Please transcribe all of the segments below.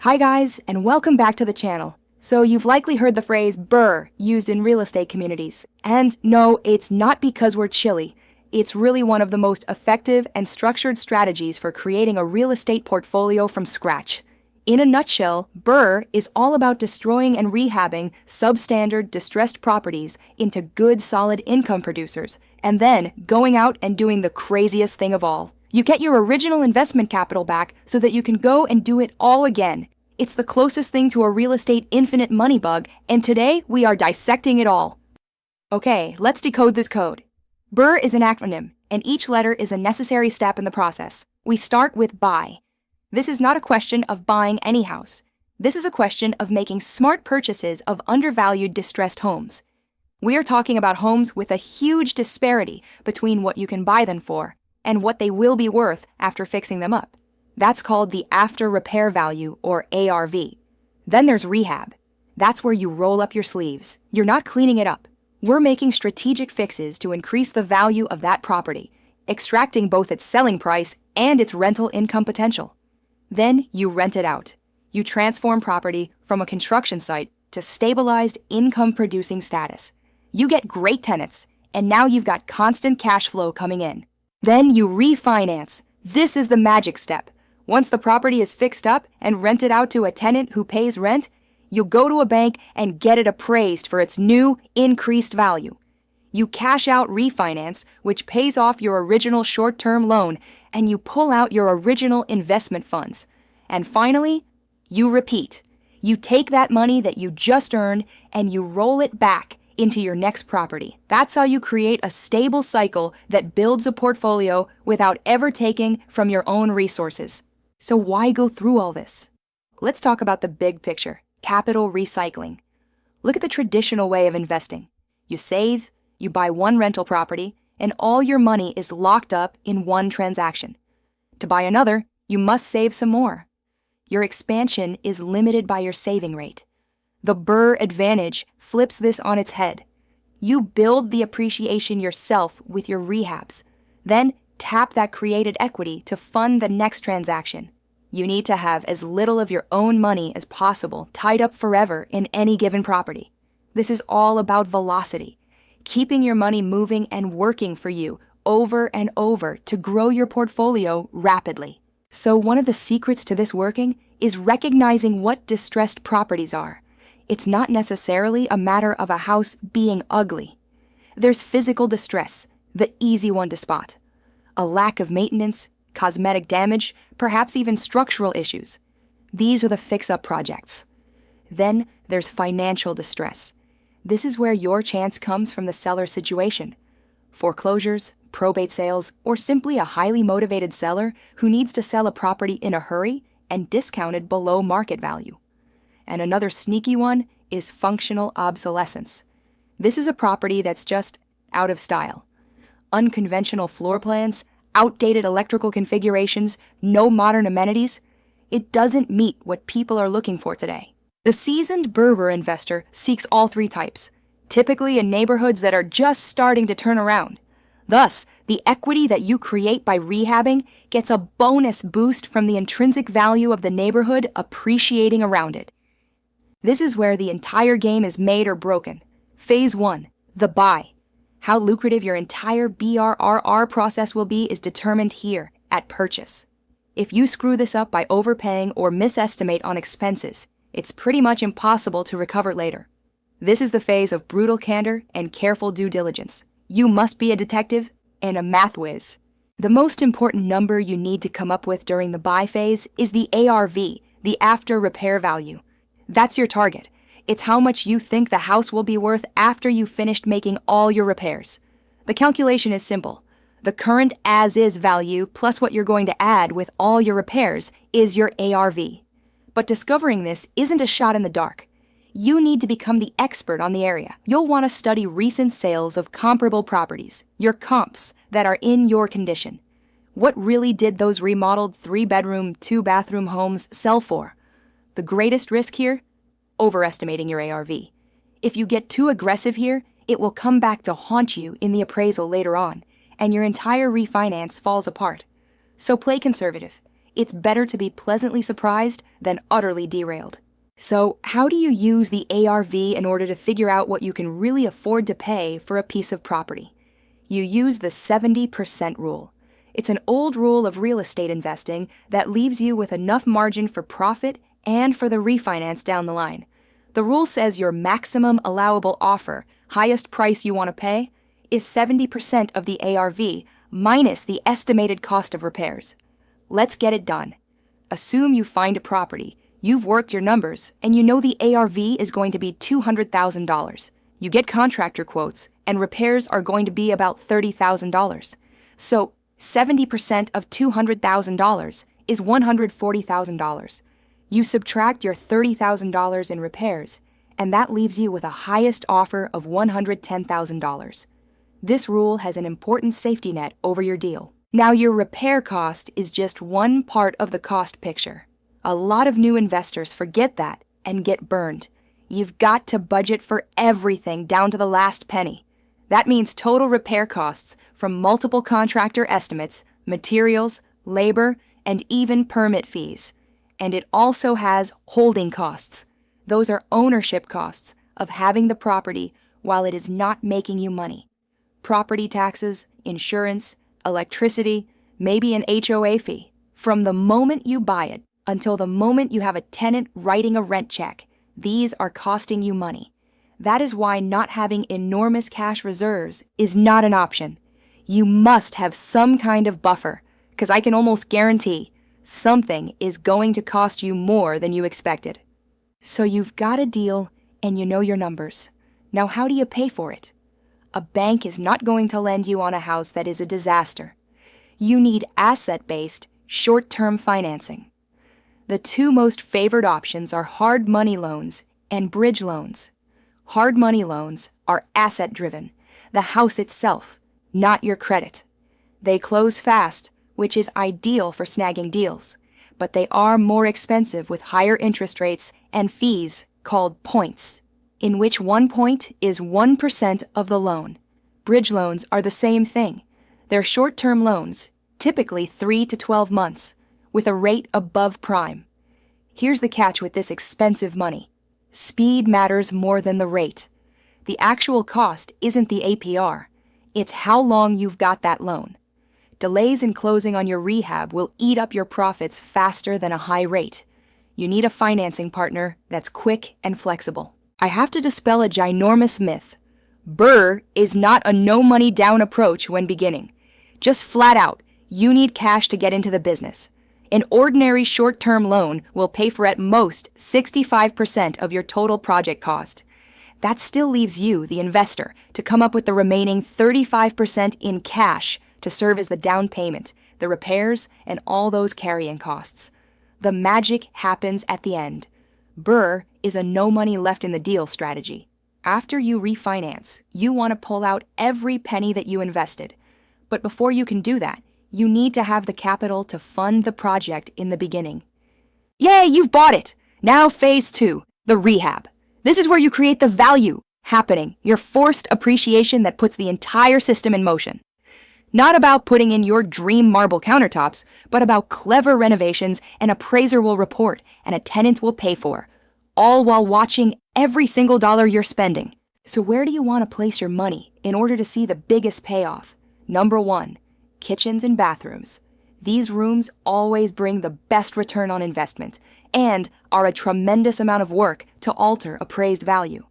Hi guys, and welcome back to the channel. So you've likely heard the phrase BRRRR used in real estate communities. And no, it's not because we're chilly. It's really one of the most effective and structured strategies for creating a real estate portfolio from scratch. In a nutshell, BRRRR is all about destroying and rehabbing substandard, distressed properties into good, solid income producers, and then going out and doing the craziest thing of all. You get your original investment capital back so that you can go and do it all again. It's the closest thing to a real estate infinite money bug, and today we are dissecting it all. Okay, let's decode this code. BRRRR is an acronym, and each letter is a necessary step in the process. We start with buy. This is not a question of buying any house. This is a question of making smart purchases of undervalued, distressed homes. We are talking about homes with a huge disparity between what you can buy them for and what they will be worth after fixing them up. That's called the after repair value, or ARV. Then there's rehab. That's where you roll up your sleeves. You're not cleaning it up. We're making strategic fixes to increase the value of that property, extracting both its selling price and its rental income potential. Then you rent it out. You transform property from a construction site to stabilized income-producing status. You get great tenants, and now you've got constant cash flow coming in. Then you refinance. This is the magic step. Once the property is fixed up and rented out to a tenant who pays rent, you go to a bank and get it appraised for its new, increased value. You cash out refinance, which pays off your original short-term loan, and you pull out your original investment funds. And finally, you repeat. You take that money that you just earned and you roll it back into your next property. That's how you create a stable cycle that builds a portfolio without ever taking from your own resources. So why go through all this? Let's talk about the big picture, capital recycling. Look at the traditional way of investing. You save, you buy one rental property, and all your money is locked up in one transaction. To buy another, you must save some more. Your expansion is limited by your saving rate. The BRRRR advantage flips this on its head. You build the appreciation yourself with your rehabs. Then tap that created equity to fund the next transaction. You need to have as little of your own money as possible tied up forever in any given property. This is all about velocity, keeping your money moving and working for you over and over to grow your portfolio rapidly. So one of the secrets to this working is recognizing what distressed properties are. It's not necessarily a matter of a house being ugly. There's physical distress, the easy one to spot. A lack of maintenance, cosmetic damage, perhaps even structural issues. These are the fix-up projects. Then there's financial distress. This is where your chance comes from the seller's situation. Foreclosures, probate sales, or simply a highly motivated seller who needs to sell a property in a hurry and discounted below market value. And another sneaky one is functional obsolescence. This is a property that's just out of style. Unconventional floor plans, outdated electrical configurations, no modern amenities. It doesn't meet what people are looking for today. The seasoned BRRRR investor seeks all three types, typically in neighborhoods that are just starting to turn around. Thus, the equity that you create by rehabbing gets a bonus boost from the intrinsic value of the neighborhood appreciating around it. This is where the entire game is made or broken. Phase 1, the buy. How lucrative your entire BRRRR process will be is determined here, at purchase. If you screw this up by overpaying or misestimate on expenses, it's pretty much impossible to recover later. This is the phase of brutal candor and careful due diligence. You must be a detective and a math whiz. The most important number you need to come up with during the buy phase is the ARV, the after repair value. That's your target. It's how much you think the house will be worth after you've finished making all your repairs. The calculation is simple. The current as-is value plus what you're going to add with all your repairs is your ARV. But discovering this isn't a shot in the dark. You need to become the expert on the area. You'll want to study recent sales of comparable properties, your comps that are in your condition. What really did those remodeled 3-bedroom, 2-bathroom homes sell for? The greatest risk here? Overestimating your ARV. If you get too aggressive here, it will come back to haunt you in the appraisal later on, and your entire refinance falls apart. So play conservative. It's better to be pleasantly surprised than utterly derailed. So, how do you use the ARV in order to figure out what you can really afford to pay for a piece of property? You use the 70% rule. It's an old rule of real estate investing that leaves you with enough margin for profit and for the refinance down the line. The rule says your maximum allowable offer, highest price you want to pay, is 70% of the ARV minus the estimated cost of repairs. Let's get it done. Assume you find a property, you've worked your numbers, and you know the ARV is going to be $200,000. You get contractor quotes, and repairs are going to be about $30,000. So 70% of $200,000 is $140,000. You subtract your $30,000 in repairs, and that leaves you with a highest offer of $110,000. This rule has an important safety net over your deal. Now, your repair cost is just one part of the cost picture. A lot of new investors forget that and get burned. You've got to budget for everything down to the last penny. That means total repair costs from multiple contractor estimates, materials, labor, and even permit fees. And it also has holding costs. Those are ownership costs of having the property while it is not making you money. Property taxes, insurance, electricity, maybe an HOA fee. From the moment you buy it until the moment you have a tenant writing a rent check, these are costing you money. That is why not having enormous cash reserves is not an option. You must have some kind of buffer, because I can almost guarantee something is going to cost you more than you expected. So you've got a deal and you know your numbers. Now, how do you pay for it? A bank is not going to lend you on a house that is a disaster. You need asset-based, short-term financing. The two most favored options are hard money loans and bridge loans. Hard money loans are asset-driven, the house itself, not your credit. They close fast, which is ideal for snagging deals, but they are more expensive with higher interest rates and fees called points, in which 1 point is 1% of the loan. Bridge loans are the same thing. They're short-term loans, typically 3 to 12 months, with a rate above prime. Here's the catch with this expensive money. Speed matters more than the rate. The actual cost isn't the APR. It's how long you've got that loan. Delays in closing on your rehab will eat up your profits faster than a high rate. You need a financing partner that's quick and flexible. I have to dispel a ginormous myth. BRRRR is not a no-money-down approach when beginning. Just flat out, you need cash to get into the business. An ordinary short-term loan will pay for at most 65% of your total project cost. That still leaves you, the investor, to come up with the remaining 35% in cash to serve as the down payment, the repairs, and all those carrying costs. The magic happens at the end. BRRRR is a no money left in the deal strategy. After you refinance, you want to pull out every penny that you invested. But before you can do that, you need to have the capital to fund the project in the beginning. Yay, you've bought it! Now phase 2, the rehab. This is where you create the value happening, your forced appreciation that puts the entire system in motion. Not about putting in your dream marble countertops, but about clever renovations an appraiser will report and a tenant will pay for, all while watching every single dollar you're spending. So where do you want to place your money in order to see the biggest payoff? Number 1, kitchens and bathrooms. These rooms always bring the best return on investment and are a tremendous amount of work to alter appraised value.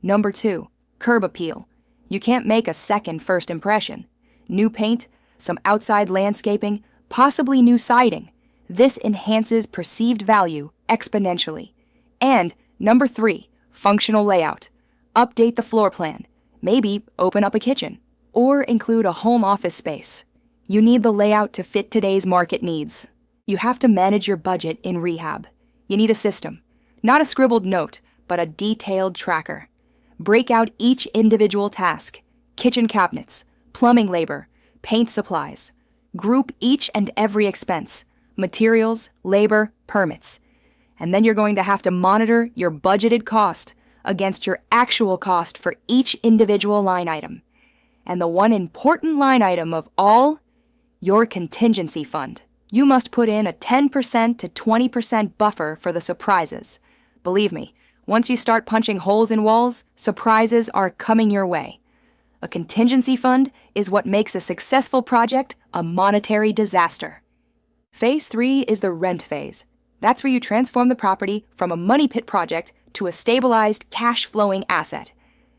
Number 2, curb appeal. You can't make a second first impression. New paint, some outside landscaping, possibly new siding. This enhances perceived value exponentially. And number 3, functional layout. Update the floor plan. Maybe open up a kitchen or include a home office space. You need the layout to fit today's market needs. You have to manage your budget in rehab. You need a system, not a scribbled note, but a detailed tracker. Break out each individual task, kitchen cabinets, plumbing labor, paint supplies. Group each and every expense, materials, labor, permits. And then you're going to have to monitor your budgeted cost against your actual cost for each individual line item. And the one important line item of all, your contingency fund. You must put in a 10% to 20% buffer for the surprises. Believe me, once you start punching holes in walls, surprises are coming your way. A contingency fund is what makes a successful project a monetary disaster. Phase 3 is the rent phase. That's where you transform the property from a money pit project to a stabilized, cash-flowing asset.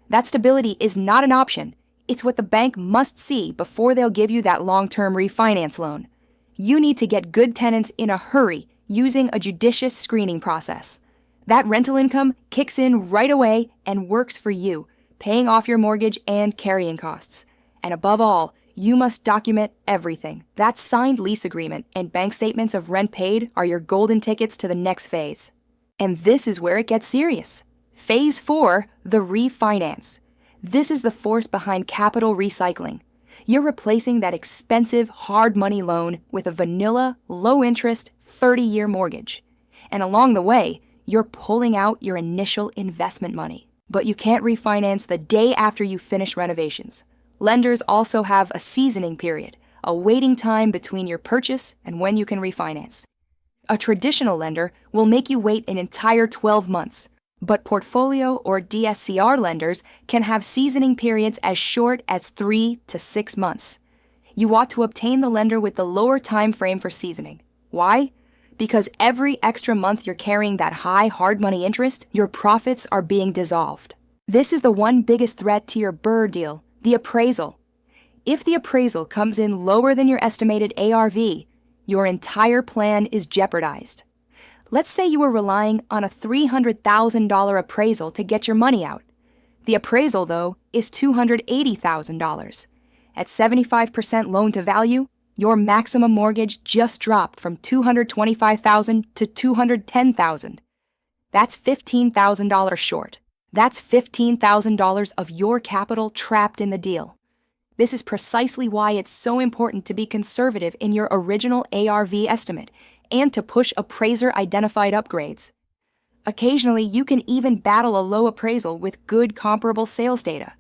That stability is not an option. It's what the bank must see before they'll give you that long-term refinance loan. You need to get good tenants in a hurry using a judicious screening process. That rental income kicks in right away and works for you, paying off your mortgage and carrying costs. And above all, you must document everything. That signed lease agreement and bank statements of rent paid are your golden tickets to the next phase. And this is where it gets serious. Phase 4, the refinance. This is the force behind capital recycling. You're replacing that expensive, hard money loan with a vanilla, low-interest, 30-year mortgage. And along the way, you're pulling out your initial investment money. But you can't refinance the day after you finish renovations. Lenders also have a seasoning period, a waiting time between your purchase and when you can refinance. A traditional lender will make you wait an entire 12 months, but portfolio or DSCR lenders can have seasoning periods as short as 3 to 6 months. You ought to obtain the lender with the lower time frame for seasoning. Why? Because every extra month you're carrying that high hard money interest, your profits are being dissolved. This is the one biggest threat to your BRRRR deal, the appraisal. If the appraisal comes in lower than your estimated ARV, your entire plan is jeopardized. Let's say you were relying on a $300,000 appraisal to get your money out. The appraisal, though, is $280,000. At 75% loan to value, your maximum mortgage just dropped from $225,000 to $210,000. That's $15,000 short. That's $15,000 of your capital trapped in the deal. This is precisely why it's so important to be conservative in your original ARV estimate and to push appraiser-identified upgrades. Occasionally, you can even battle a low appraisal with good comparable sales data,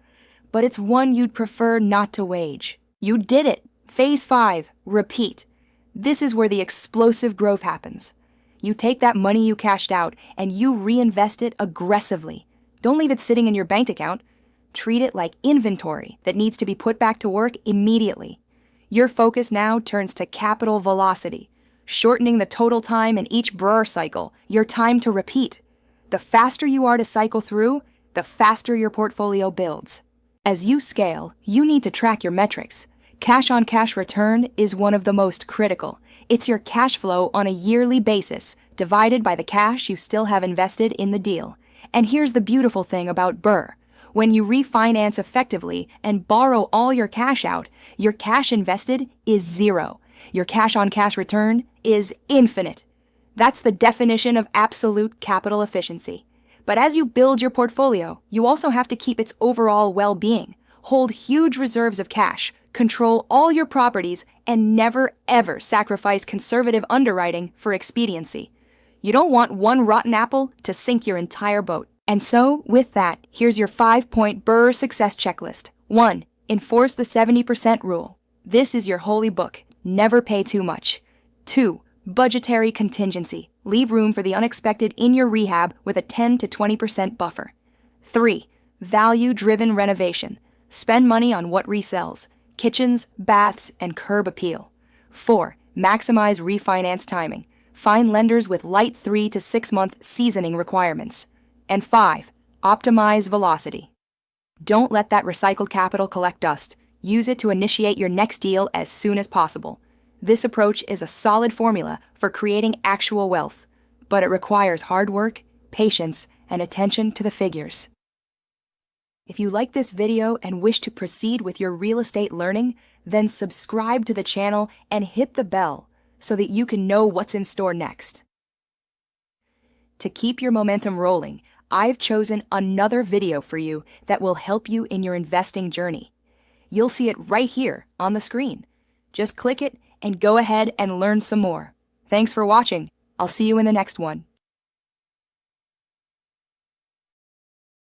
but it's one you'd prefer not to wage. You did it! Phase 5, repeat. This is where the explosive growth happens. You take that money you cashed out and you reinvest it aggressively. Don't leave it sitting in your bank account. Treat it like inventory that needs to be put back to work immediately. Your focus now turns to capital velocity, shortening the total time in each BRRRR cycle, your time to repeat. The faster you are to cycle through, the faster your portfolio builds. As you scale, you need to track your metrics. Cash-on-cash return is one of the most critical. It's your cash flow on a yearly basis, divided by the cash you still have invested in the deal. And here's the beautiful thing about BRRRR. When you refinance effectively and borrow all your cash out, your cash invested is zero. Your cash-on-cash return is infinite. That's the definition of absolute capital efficiency. But as you build your portfolio, you also have to keep its overall well-being. Hold huge reserves of cash, control all your properties, and never ever sacrifice conservative underwriting for expediency. You don't want one rotten apple to sink your entire boat. And so, with that, here's your 5-point BRRRR success checklist. 1. Enforce the 70% rule. This is your holy book. Never pay too much. 2. Budgetary contingency. Leave room for the unexpected in your rehab with a 10 to 20% buffer. 3. Value-driven renovation. Spend money on what resells. Kitchens, baths, and curb appeal. 4. Maximize refinance timing. Find lenders with light 3 to 6 month seasoning requirements. And 5. Optimize velocity. Don't let that recycled capital collect dust. Use it to initiate your next deal as soon as possible. This approach is a solid formula for creating actual wealth, but it requires hard work, patience, and attention to the figures. If you like this video and wish to proceed with your real estate learning, then subscribe to the channel and hit the bell so that you can know what's in store next. To keep your momentum rolling, I've chosen another video for you that will help you in your investing journey. You'll see it right here on the screen. Just click it and go ahead and learn some more. Thanks for watching. I'll see you in the next one.